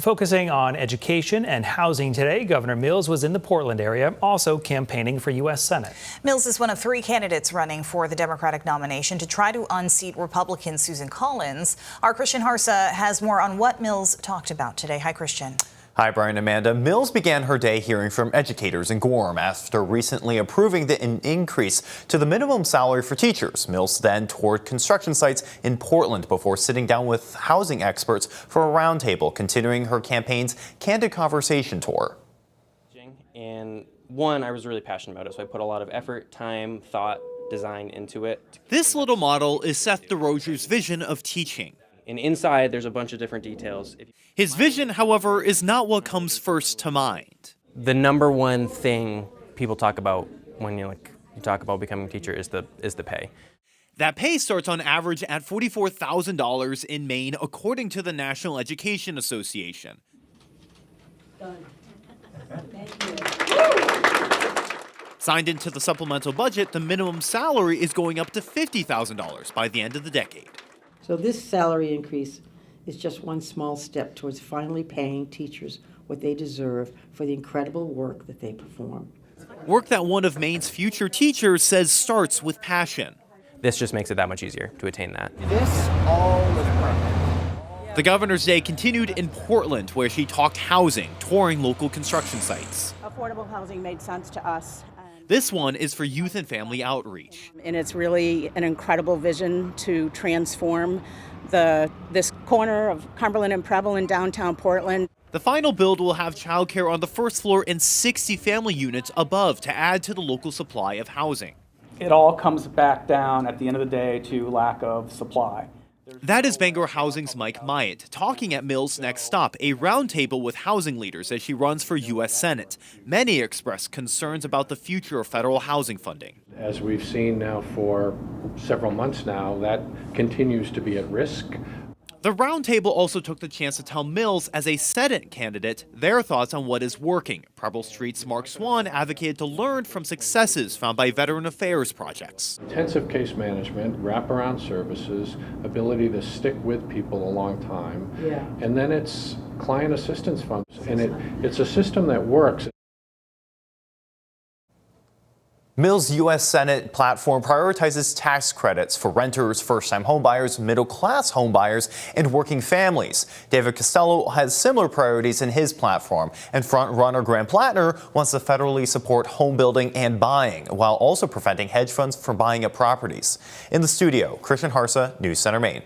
Focusing on education and housing today, Governor Mills was in the Portland area, also campaigning for U.S. Senate. Mills is one of 3 candidates running for the Democratic nomination to try to unseat Republican Susan Collins. Our Christian Harsa has more on what Mills talked about today. Hi, Christian. Hi, Brian and Amanda. Mills began her day hearing from educators in Gorham after recently approving an increase to the minimum salary for teachers. Mills then toured construction sites in Portland before sitting down with housing experts for a roundtable, continuing her campaign's Candid Conversation tour. And one, I was really passionate about it, so I put a lot of effort, time, thought, design into it. This little model is Seth DeRozier's vision of teaching. And inside, there's a bunch of different details. His vision, however, is not what comes first to mind. The number one thing people talk about when you talk about becoming a teacher is the pay. That pay starts on average at $44,000 in Maine, according to the National Education Association. Done. Thank you. Signed into the supplemental budget, the minimum salary is going up to $50,000 by the end of the decade. So this salary increase is just one small step towards finally paying teachers what they deserve for the incredible work that they perform. Work that one of Maine's future teachers says starts with passion. This just makes it that much easier to attain that. This all was perfect. The governor's day continued in Portland, where she talked housing, touring local construction sites. Affordable housing made sense to us. This one is for youth and family outreach. And it's really an incredible vision to transform this corner of Cumberland and Preble in downtown Portland. The final build will have childcare on the first floor and 60 family units above to add to the local supply of housing. It all comes back down at the end of the day to lack of supply. That is Bangor Housing's Mike Myatt talking at Mills' next stop, a roundtable with housing leaders as she runs for U.S. Senate. Many express concerns about the future of federal housing funding. As we've seen now for several months now, that continues to be at risk. The roundtable also took the chance to tell Mills, as a Senate candidate, their thoughts on what is working. Preble Street's Mark Swan advocated to learn from successes found by veteran affairs projects. Intensive case management, wraparound services, ability to stick with people a long time, and then it's client assistance funds, and it's a system that works. Mills' U.S. Senate platform prioritizes tax credits for renters, first-time homebuyers, middle-class homebuyers, and working families. David Costello has similar priorities in his platform, and front-runner Graham Plattner wants to federally support home building and buying, while also preventing hedge funds from buying up properties. In the studio, Christian Harsa, News Center, Maine.